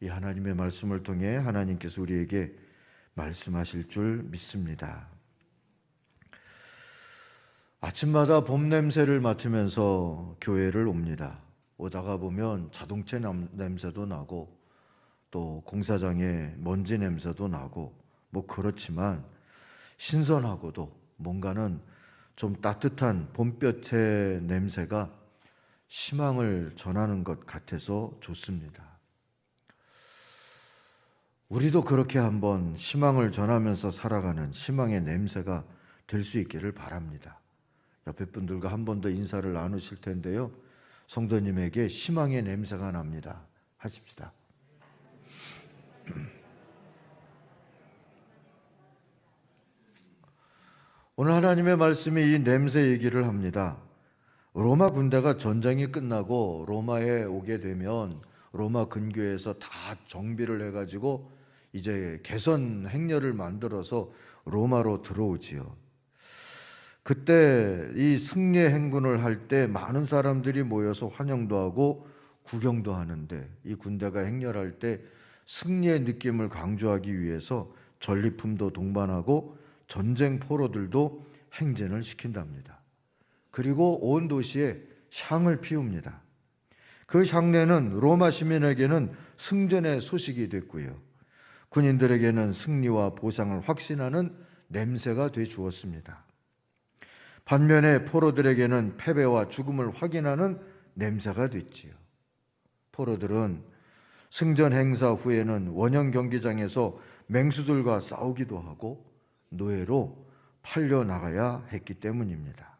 이 하나님의 말씀을 통해 하나님께서 우리에게 말씀하실 줄 믿습니다. 아침마다 봄 냄새를 맡으면서 교회를 옵니다. 오다가 보면 자동차 냄새도 나고 또 공사장의 먼지 냄새도 나고 그렇지만 신선하고도 뭔가는 좀 따뜻한 봄볕의 냄새가 희망을 전하는 것 같아서 좋습니다. 우리도 그렇게 한번 희망을 전하면서 살아가는 희망의 냄새가 될 수 있기를 바랍니다. 옆에 분들과 한 번 더 인사를 나누실 텐데요. 성도님에게 희망의 냄새가 납니다. 하십시다. 오늘 하나님의 말씀이 이 냄새 얘기를 합니다. 로마 군대가 전쟁이 끝나고 로마에 오게 되면 로마 근교에서 다 정비를 해가지고 이제 개선 행렬을 만들어서 로마로 들어오지요. 그때 이 승리의 행군을 할 때 많은 사람들이 모여서 환영도 하고 구경도 하는데, 이 군대가 행렬할 때 승리의 느낌을 강조하기 위해서 전리품도 동반하고 전쟁 포로들도 행진을 시킨답니다. 그리고 온 도시에 향을 피웁니다. 그 향내는 로마 시민에게는 승전의 소식이 됐고요, 군인들에게는 승리와 보상을 확신하는 냄새가 돼 주었습니다. 반면에 포로들에게는 패배와 죽음을 확인하는 냄새가 됐지요. 포로들은 승전 행사 후에는 원형 경기장에서 맹수들과 싸우기도 하고 노예로 팔려 나가야 했기 때문입니다.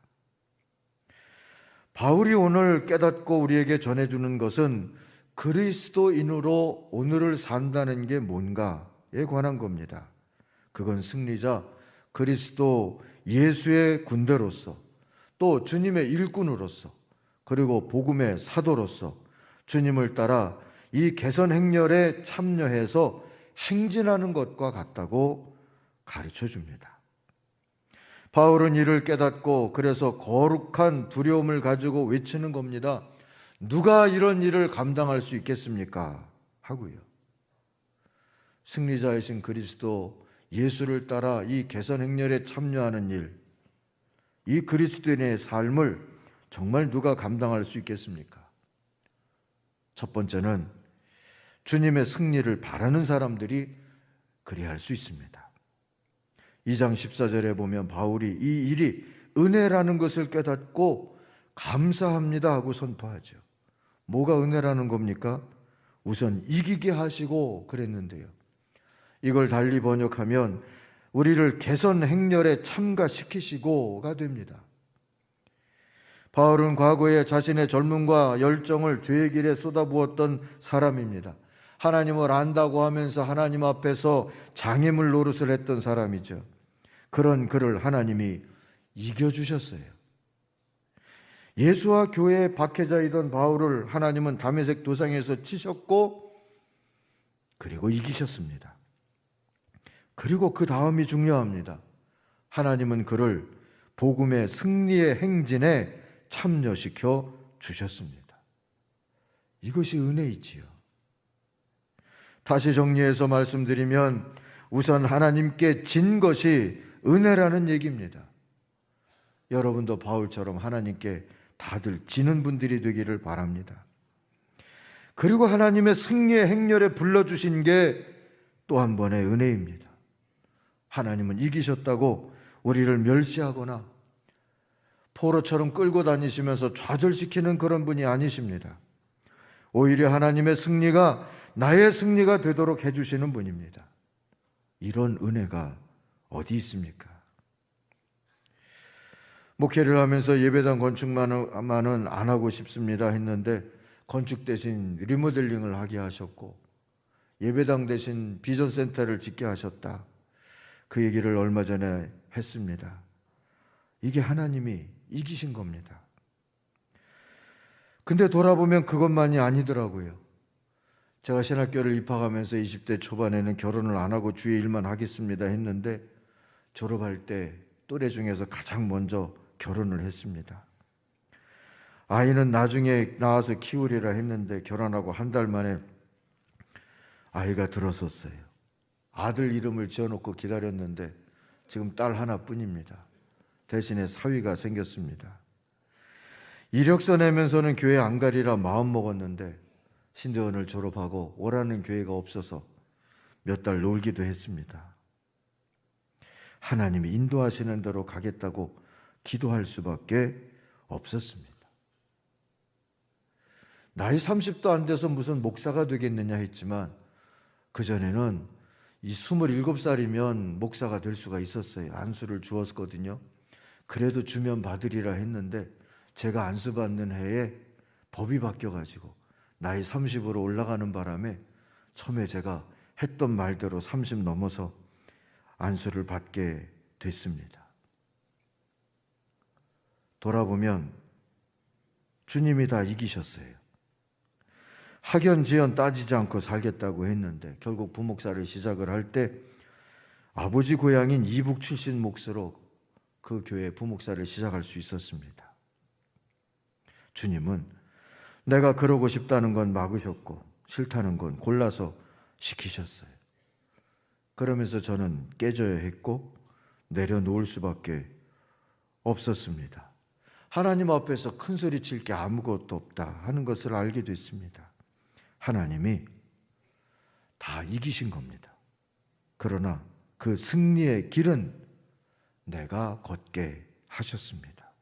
바울이 오늘 깨닫고 우리에게 전해주는 것은 그리스도인으로 오늘을 산다는 게 뭔가에 관한 겁니다. 그건 승리자 그리스도 예수의 군대로서, 또 주님의 일꾼으로서, 그리고 복음의 사도로서 주님을 따라 이 개선 행렬에 참여해서 행진하는 것과 같다고 가르쳐 줍니다. 바울은 이를 깨닫고 그래서 거룩한 두려움을 가지고 외치는 겁니다. 누가 이런 일을 감당할 수 있겠습니까? 하고요. 승리자이신 그리스도 예수를 따라 이 개선 행렬에 참여하는 일, 이 그리스도인의 삶을 정말 누가 감당할 수 있겠습니까? 첫 번째는 주님의 승리를 바라는 사람들이 그래야 할 수 있습니다. 2장 14절에 보면 바울이 이 일이 은혜라는 것을 깨닫고 감사합니다 하고 선포하죠. 뭐가 은혜라는 겁니까? 우선 이기게 하시고 그랬는데요. 이걸 달리 번역하면 우리를 개선 행렬에 참가시키시고가 됩니다. 바울은 과거에 자신의 젊음과 열정을 죄의 길에 쏟아부었던 사람입니다. 하나님을 안다고 하면서 하나님 앞에서 장애물 노릇을 했던 사람이죠. 그런 그를 하나님이 이겨주셨어요. 예수와 교회의 박해자이던 바울을 하나님은 다메섹 도상에서 치셨고 그리고 이기셨습니다. 그리고 그 다음이 중요합니다. 하나님은 그를 복음의 승리의 행진에 참여시켜 주셨습니다. 이것이 은혜이지요. 다시 정리해서 말씀드리면 우선 하나님께 진 것이 은혜라는 얘기입니다. 여러분도 바울처럼 하나님께 다들 지는 분들이 되기를 바랍니다. 그리고 하나님의 승리의 행렬에 불러주신 게 또 한 번의 은혜입니다. 하나님은 이기셨다고 우리를 멸시하거나 포로처럼 끌고 다니시면서 좌절시키는 그런 분이 아니십니다. 오히려 하나님의 승리가 나의 승리가 되도록 해주시는 분입니다. 이런 은혜가 어디 있습니까? 목회를 하면서 예배당 건축만은 안 하고 싶습니다 했는데 건축 대신 리모델링을 하게 하셨고 예배당 대신 비전센터를 짓게 하셨다. 그 얘기를 얼마 전에 했습니다. 이게 하나님이 이기신 겁니다. 근데 돌아보면 그것만이 아니더라고요. 제가 신학교를 입학하면서 20대 초반에는 결혼을 안 하고 주의 일만 하겠습니다 했는데 졸업할 때 또래 중에서 가장 먼저 결혼을 했습니다. 아이는 나중에 낳아서 키우리라 했는데 결혼하고 한 달 만에 아이가 들어섰어요. 아들 이름을 지어놓고 기다렸는데 지금 딸 하나뿐입니다. 대신에 사위가 생겼습니다. 이력서 내면서는 교회 안 가리라 마음먹었는데 신대원을 졸업하고 오라는 교회가 없어서 몇 달 놀기도 했습니다. 하나님이 인도하시는 대로 가겠다고 기도할 수밖에 없었습니다. 나이 30도 안 돼서 무슨 목사가 되겠느냐 했지만 그전에는 이 27살이면 목사가 될 수가 있었어요. 안수를 주었거든요. 그래도 주면 받으리라 했는데 제가 안수 받는 해에 법이 바뀌어가지고 나이 30으로 올라가는 바람에 처음에 제가 했던 말대로 30 넘어서 안수를 받게 됐습니다. 돌아보면 주님이 다 이기셨어요. 학연 지연 따지지 않고 살겠다고 했는데 결국 부목사를 시작을 할 때 아버지 고향인 이북 출신 몫으로 그 교회 부목사를 시작할 수 있었습니다. 주님은 내가 그러고 싶다는 건 막으셨고 싫다는 건 골라서 시키셨어요. 그러면서 저는 깨져야 했고 내려놓을 수밖에 없었습니다. 하나님 앞에서 큰 소리 칠 게 아무것도 없다 하는 것을 알게 됐습니다. 하나님이 다 이기신 겁니다. 그러나 그 승리의 길은 내가 걷게 하셨습니다.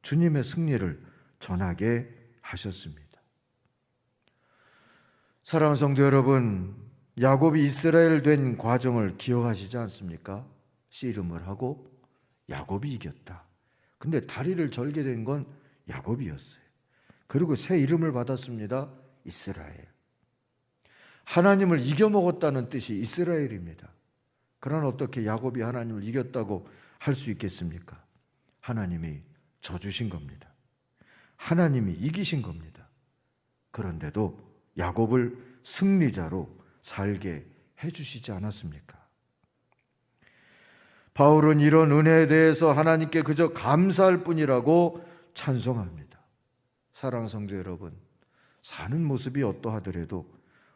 주님의 승리를 전하게 하셨습니다. 사랑하는 성도 여러분, 야곱이 이스라엘 된 과정을 기억하시지 않습니까? 씨름을 하고 야곱이 이겼다. 근데 다리를 절게 된 건 야곱이었어요. 그리고 새 이름을 받았습니다. 이스라엘. 하나님을 이겨먹었다는 뜻이 이스라엘입니다. 그러나 어떻게 야곱이 하나님을 이겼다고 할 수 있겠습니까? 하나님이 져주신 겁니다. 하나님이 이기신 겁니다. 그런데도 야곱을 승리자로 살게 해주시지 않았습니까? 바울은 이런 은혜에 대해서 하나님께 그저 감사할 뿐이라고 찬송합니다. 사랑하는 성도 여러분, 사는 모습이 어떠하더라도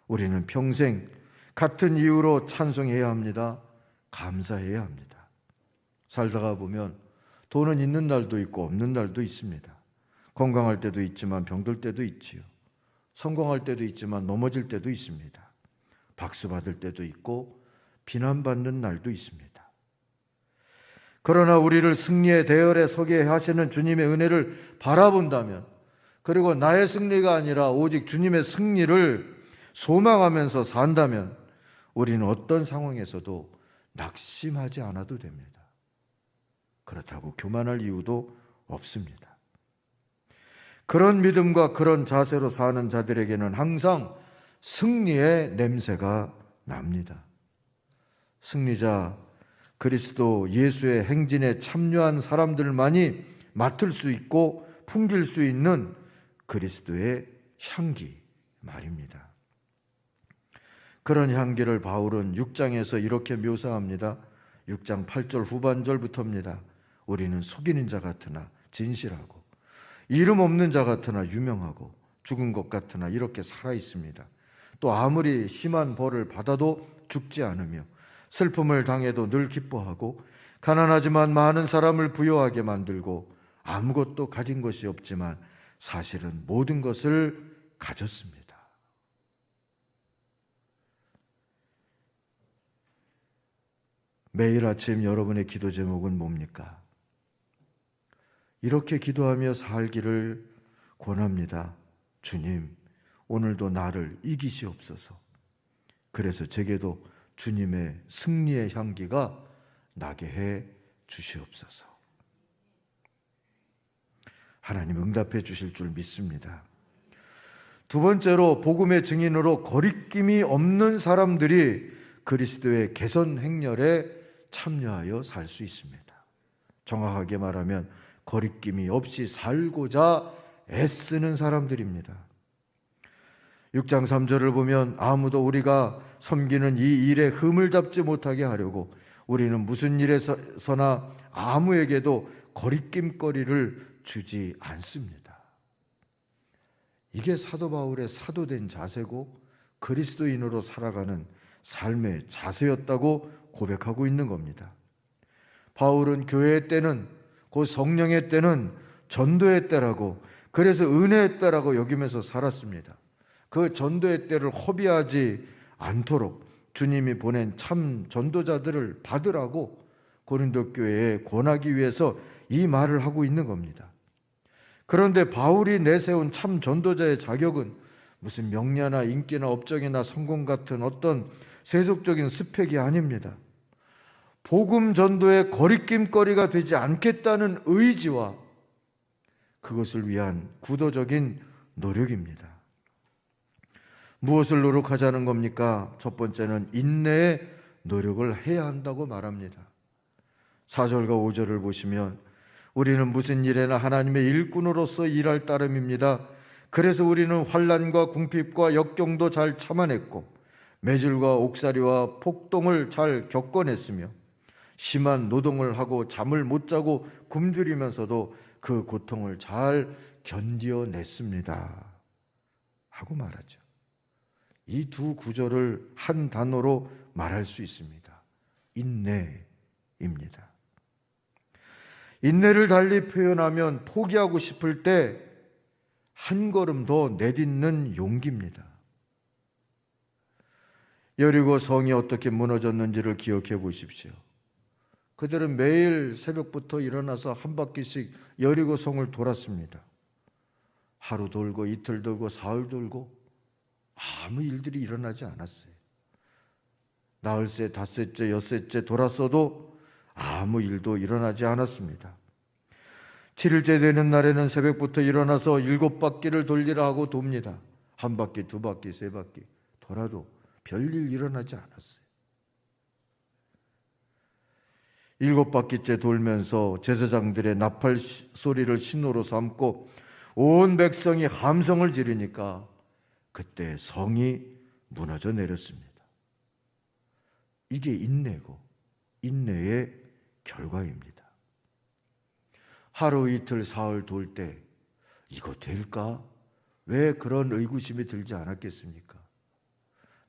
우리는 평생 같은 이유로 찬송해야 합니다. 감사해야 합니다. 살다가 보면 돈은 있는 날도 있고 없는 날도 있습니다. 건강할 때도 있지만 병들 때도 있지요. 성공할 때도 있지만 넘어질 때도 있습니다. 박수 받을 때도 있고 비난받는 날도 있습니다. 그러나 우리를 승리의 대열에 서게 하시는 주님의 은혜를 바라본다면, 그리고 나의 승리가 아니라 오직 주님의 승리를 소망하면서 산다면 우리는 어떤 상황에서도 낙심하지 않아도 됩니다. 그렇다고 교만할 이유도 없습니다. 그런 믿음과 그런 자세로 사는 자들에게는 항상 승리의 냄새가 납니다. 승리자 그리스도 예수의 행진에 참여한 사람들만이 맡을 수 있고 풍길 수 있는 그리스도의 향기 말입니다. 그런 향기를 바울은 6장에서 이렇게 묘사합니다. 6장 8절 후반절부터입니다. 우리는 속이는 자 같으나 진실하고 이름 없는 자 같으나 유명하고 죽은 것 같으나 이렇게 살아 있습니다. 또 아무리 심한 벌을 받아도 죽지 않으며 슬픔을 당해도 늘 기뻐하고 가난하지만 많은 사람을 부유하게 만들고 아무것도 가진 것이 없지만 사실은 모든 것을 가졌습니다. 매일 아침 여러분의 기도 제목은 뭡니까? 이렇게 기도하며 살기를 권합니다. 주님, 오늘도 나를 이기시옵소서. 그래서 제게도 주님의 승리의 향기가 나게 해 주시옵소서. 하나님 응답해 주실 줄 믿습니다. 두 번째로 복음의 증인으로 거리낌이 없는 사람들이 그리스도의 개선 행렬에 참여하여 살 수 있습니다. 정확하게 말하면 거리낌이 없이 살고자 애쓰는 사람들입니다. 6장 3절을 보면 아무도 우리가 섬기는 이 일에 흠을 잡지 못하게 하려고 우리는 무슨 일에서나 아무에게도 거리낌거리를 주지 않습니다. 이게 사도 바울의 사도된 자세고 그리스도인으로 살아가는 삶의 자세였다고 고백하고 있는 겁니다. 바울은 교회의 때는, 곧 성령의 때는 전도의 때라고, 그래서 은혜의 때라고 여기면서 살았습니다. 그 전도의 때를 허비하지 않도록 주님이 보낸 참 전도자들을 받으라고 고린도 교회에 권하기 위해서 이 말을 하고 있는 겁니다. 그런데 바울이 내세운 참 전도자의 자격은 무슨 명예나 인기나 업적이나 성공 같은 어떤 세속적인 스펙이 아닙니다. 복음 전도의 거리낌거리가 되지 않겠다는 의지와 그것을 위한 구도적인 노력입니다. 무엇을 노력하자는 겁니까? 첫 번째는 인내의 노력을 해야 한다고 말합니다. 4절과 5절을 보시면 우리는 무슨 일에나 하나님의 일꾼으로서 일할 따름입니다. 그래서 우리는 환난과 궁핍과 역경도 잘 참아냈고 매질과 옥살이와 폭동을 잘 겪어냈으며 심한 노동을 하고 잠을 못 자고 굶주리면서도 그 고통을 잘 견뎌냈습니다 하고 말하죠. 이 두 구절을 한 단어로 말할 수 있습니다. 인내입니다. 인내를 달리 표현하면 포기하고 싶을 때 한 걸음 더 내딛는 용기입니다. 여리고 성이 어떻게 무너졌는지를 기억해 보십시오. 그들은 매일 새벽부터 일어나서 한 바퀴씩 여리고 성을 돌았습니다. 하루 돌고 이틀 돌고 사흘 돌고 아무 일들이 일어나지 않았어요. 나흘째, 닷새째, 엿새째 돌았어도 아무 일도 일어나지 않았습니다. 7일째 되는 날에는 새벽부터 일어나서 7바퀴를 돌리라 하고 돕니다. 한 바퀴, 두 바퀴, 세 바퀴 돌아도 별일 일어나지 않았어요. 7바퀴째 돌면서 제사장들의 나팔 소리를 신호로 삼고 온 백성이 함성을 지르니까 그때 성이 무너져 내렸습니다. 이게 인내고 인내의 결과입니다. 하루 이틀 사흘 돌 때 이거 될까? 왜 그런 의구심이 들지 않았겠습니까?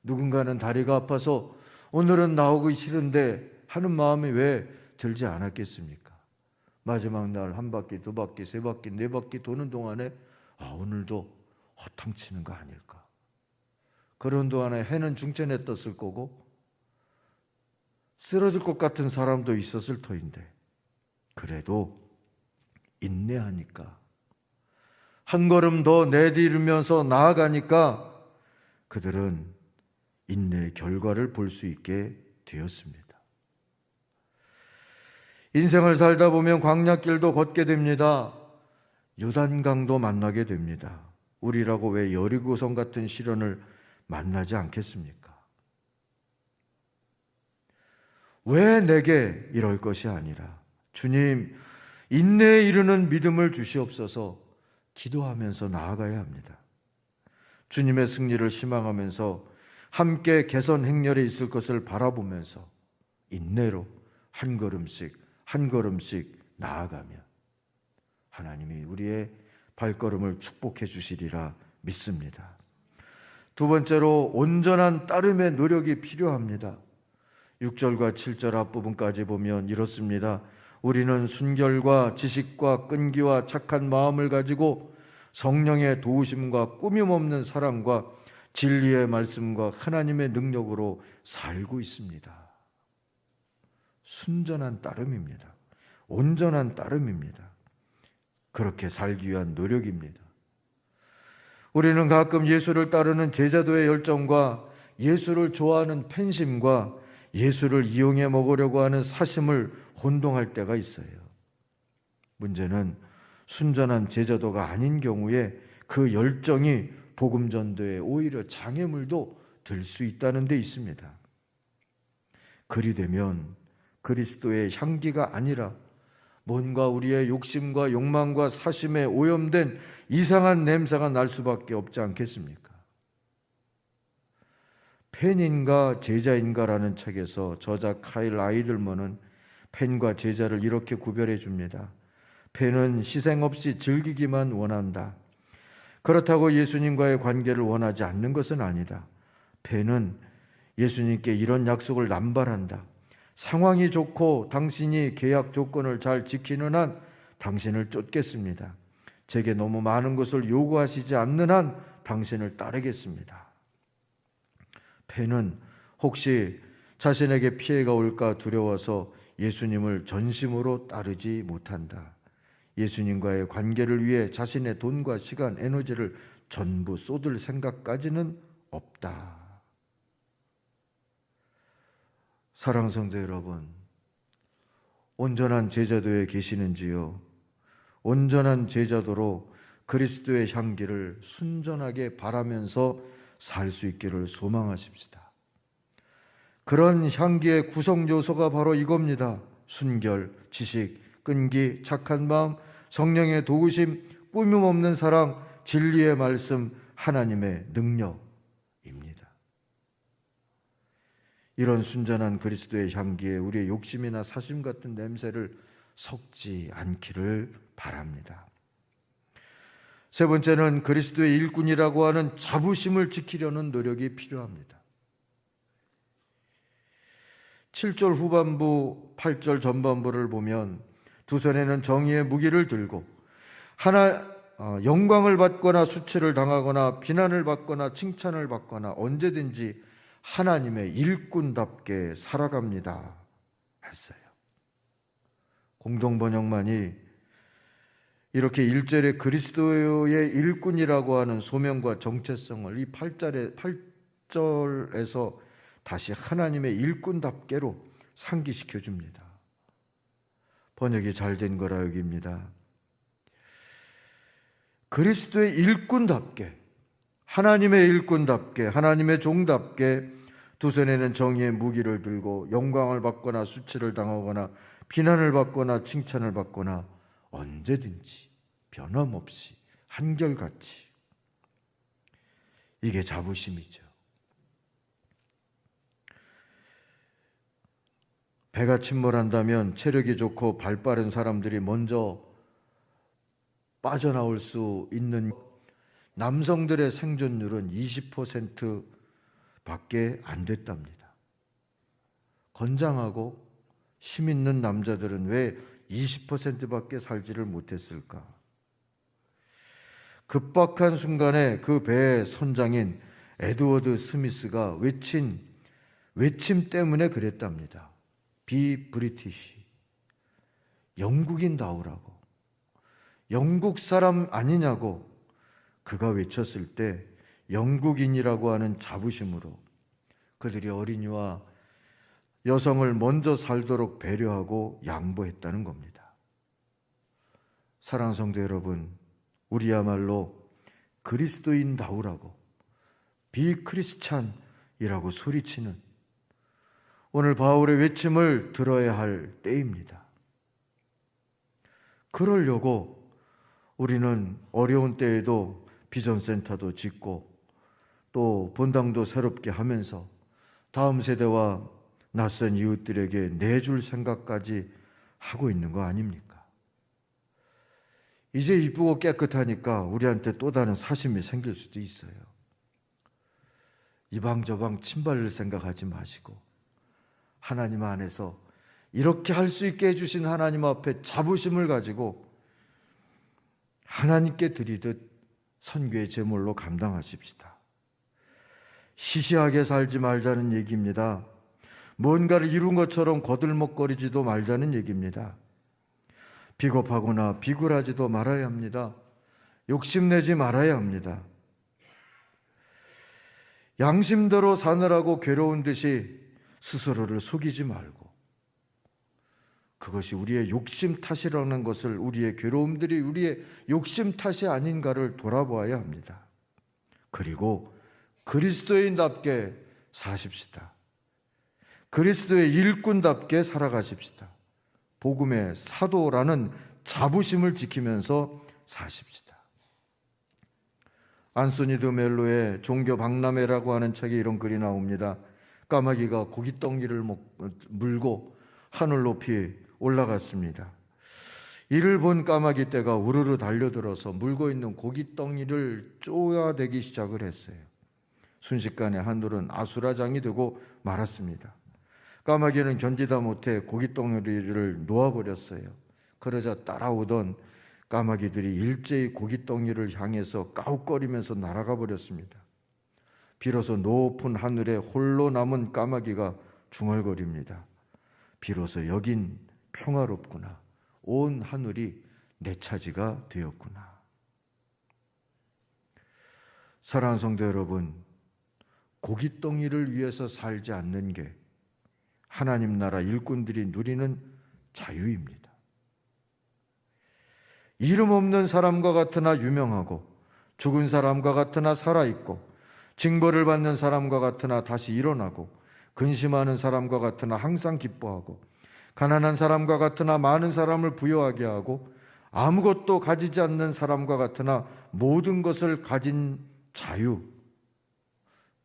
누군가는 다리가 아파서 오늘은 나오기 싫은데 하는 마음이 왜 들지 않았겠습니까? 마지막 날 한 바퀴, 두 바퀴, 세 바퀴, 네 바퀴 도는 동안에 오늘도 허탕치는 거 아닐까? 그런 동안에 해는 중천에 떴을 거고 쓰러질 것 같은 사람도 있었을 터인데 그래도 인내하니까 한 걸음 더 내디르면서 나아가니까 그들은 인내의 결과를 볼 수 있게 되었습니다. 인생을 살다 보면 광야길도 걷게 됩니다. 요단강도 만나게 됩니다. 우리라고 왜 여리고성 같은 시련을 만나지 않겠습니까? 왜 내게 이럴 것이 아니라 주님 인내에 이르는 믿음을 주시옵소서 기도하면서 나아가야 합니다. 주님의 승리를 희망하면서 함께 개선 행렬에 있을 것을 바라보면서 인내로 한 걸음씩 한 걸음씩 나아가며 하나님이 우리의 발걸음을 축복해 주시리라 믿습니다. 두 번째로 온전한 따름의 노력이 필요합니다. 6절과 7절 앞부분까지 보면 이렇습니다. 우리는 순결과 지식과 끈기와 착한 마음을 가지고 성령의 도우심과 꾸밈없는 사랑과 진리의 말씀과 하나님의 능력으로 살고 있습니다. 순전한 따름입니다. 온전한 따름입니다. 그렇게 살기 위한 노력입니다. 우리는 가끔 예수를 따르는 제자도의 열정과 예수를 좋아하는 팬심과 예수를 이용해 먹으려고 하는 사심을 혼동할 때가 있어요. 문제는 순전한 제자도가 아닌 경우에 그 열정이 복음 전도에 오히려 장애물도 될 수 있다는 데 있습니다. 그리 되면 그리스도의 향기가 아니라 뭔가 우리의 욕심과 욕망과 사심에 오염된 이상한 냄새가 날 수밖에 없지 않겠습니까? 팬인가 제자인가라는 책에서 저자 카일 아이들먼은 팬과 제자를 이렇게 구별해 줍니다. 팬은 희생 없이 즐기기만 원한다. 그렇다고 예수님과의 관계를 원하지 않는 것은 아니다. 배는 예수님께 이런 약속을 남발한다. 상황이 좋고 당신이 계약 조건을 잘 지키는 한 당신을 쫓겠습니다. 제게 너무 많은 것을 요구하시지 않는 한 당신을 따르겠습니다. 배는 혹시 자신에게 피해가 올까 두려워서 예수님을 전심으로 따르지 못한다. 예수님과의 관계를 위해 자신의 돈과 시간, 에너지를 전부 쏟을 생각까지는 없다. 사랑하는 성도 여러분, 온전한 제자도에 계시는지요? 온전한 제자도로 그리스도의 향기를 순전하게 바라면서 살 수 있기를 소망하십시다. 그런 향기의 구성 요소가 바로 이겁니다. 순결, 지식, 끈기, 착한 마음, 성령의 도우심, 꾸밈 없는 사랑, 진리의 말씀, 하나님의 능력입니다. 이런 순전한 그리스도의 향기에 우리의 욕심이나 사심 같은 냄새를 섞지 않기를 바랍니다. 세 번째는 그리스도의 일꾼이라고 하는 자부심을 지키려는 노력이 필요합니다. 7절 후반부, 8절 전반부를 보면 두 손에는 정의의 무기를 들고 영광을 받거나 수치를 당하거나 비난을 받거나 칭찬을 받거나 언제든지 하나님의 일꾼답게 살아갑니다 했어요. 공동번역만이 이렇게 1절에 그리스도의 일꾼이라고 하는 소명과 정체성을 이 8절에서 다시 하나님의 일꾼답게로 상기시켜 줍니다. 번역이 잘 된 거라 여깁니다. 그리스도의 일꾼답게, 하나님의 일꾼답게, 하나님의 종답게 두 손에는 정의의 무기를 들고 영광을 받거나 수치를 당하거나 비난을 받거나 칭찬을 받거나 언제든지 변함없이 한결같이. 이게 자부심이죠. 배가 침몰한다면 체력이 좋고 발 빠른 사람들이 먼저 빠져나올 수 있는 남성들의 생존율은 20%밖에 안 됐답니다. 건장하고 힘 있는 남자들은 왜 20%밖에 살지를 못했을까? 급박한 순간에 그 배의 선장인 에드워드 스미스가 외침 때문에 그랬답니다. 비 브리티시, 영국인다우라고, 영국 사람 아니냐고 그가 외쳤을 때 영국인이라고 하는 자부심으로 그들이 어린이와 여성을 먼저 살도록 배려하고 양보했다는 겁니다. 사랑하는 성도 여러분, 우리야말로 그리스도인다우라고 비크리스찬이라고 소리치는 오늘 바울의 외침을 들어야 할 때입니다. 그러려고 우리는 어려운 때에도 비전센터도 짓고 또 본당도 새롭게 하면서 다음 세대와 낯선 이웃들에게 내줄 생각까지 하고 있는 거 아닙니까? 이제 이쁘고 깨끗하니까 우리한테 또 다른 사심이 생길 수도 있어요. 이방저방 침발릴 생각하지 마시고 하나님 안에서 이렇게 할 수 있게 해주신 하나님 앞에 자부심을 가지고 하나님께 드리듯 선교의 제물로 감당하십시다. 시시하게 살지 말자는 얘기입니다. 뭔가를 이룬 것처럼 거들먹거리지도 말자는 얘기입니다. 비겁하거나 비굴하지도 말아야 합니다. 욕심내지 말아야 합니다. 양심대로 사느라고 괴로운 듯이 스스로를 속이지 말고 그것이 우리의 욕심 탓이라는 것을 우리의 괴로움들이 우리의 욕심 탓이 아닌가를 돌아보아야 합니다. 그리고 그리스도인답게 사십시다. 그리스도의 일꾼답게 살아가십시다. 복음의 사도라는 자부심을 지키면서 사십시다. 안소니 드 멜로의 종교 박람회라고 하는 책에 이런 글이 나옵니다. 까마귀가 고깃덩이를 물고 하늘 높이 올라갔습니다. 이를 본 까마귀 떼가 우르르 달려들어서 물고 있는 고깃덩이를 쪼아대기 시작을 했어요. 순식간에 하늘은 아수라장이 되고 말았습니다. 까마귀는 견디다 못해 고깃덩이를 놓아버렸어요. 그러자 따라오던 까마귀들이 일제히 고깃덩이를 향해서 까웃거리면서 날아가 버렸습니다. 비로소 높은 하늘에 홀로 남은 까마귀가 중얼거립니다. 비로소 여긴 평화롭구나. 온 하늘이 내 차지가 되었구나. 사랑하는 성도 여러분, 고깃덩이를 위해서 살지 않는 게 하나님 나라 일꾼들이 누리는 자유입니다. 이름 없는 사람과 같으나 유명하고, 죽은 사람과 같으나 살아있고, 징벌을 받는 사람과 같으나 다시 일어나고, 근심하는 사람과 같으나 항상 기뻐하고, 가난한 사람과 같으나 많은 사람을 부유하게 하고, 아무것도 가지지 않는 사람과 같으나 모든 것을 가진 자유,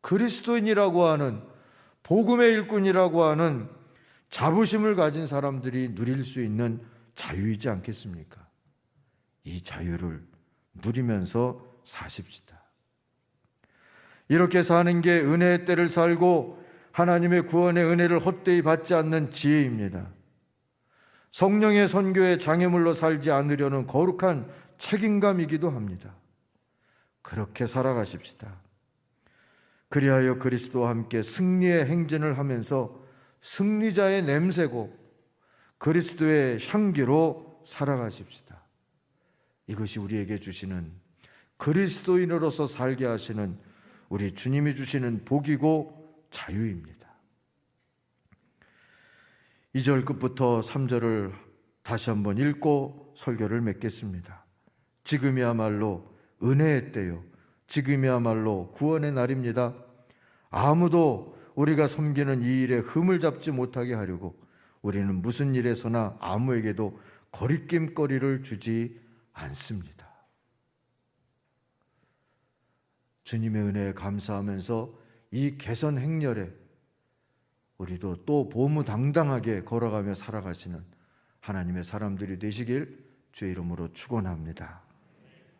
그리스도인이라고 하는, 복음의 일꾼이라고 하는 자부심을 가진 사람들이 누릴 수 있는 자유이지 않겠습니까? 이 자유를 누리면서 사십시다. 이렇게 사는 게 은혜의 때를 살고 하나님의 구원의 은혜를 헛되이 받지 않는 지혜입니다. 성령의 선교의 장애물로 살지 않으려는 거룩한 책임감이기도 합니다. 그렇게 살아가십시다. 그리하여 그리스도와 함께 승리의 행진을 하면서 승리자의 냄새고 그리스도의 향기로 살아가십시다. 이것이 우리에게 주시는, 그리스도인으로서 살게 하시는 우리 주님이 주시는 복이고 자유입니다. 2절 끝부터 3절을 다시 한번 읽고 설교를 맺겠습니다. 지금이야말로 은혜의 때요, 지금이야말로 구원의 날입니다. 아무도 우리가 섬기는 이 일에 흠을 잡지 못하게 하려고 우리는 무슨 일에서나 아무에게도 거리낌거리를 주지 않습니다. 주님의 은혜에 감사하면서 이 개선 행렬에 우리도 또 보무당당하게 걸어가며 살아가시는 하나님의 사람들이 되시길 주의 이름으로 축원합니다.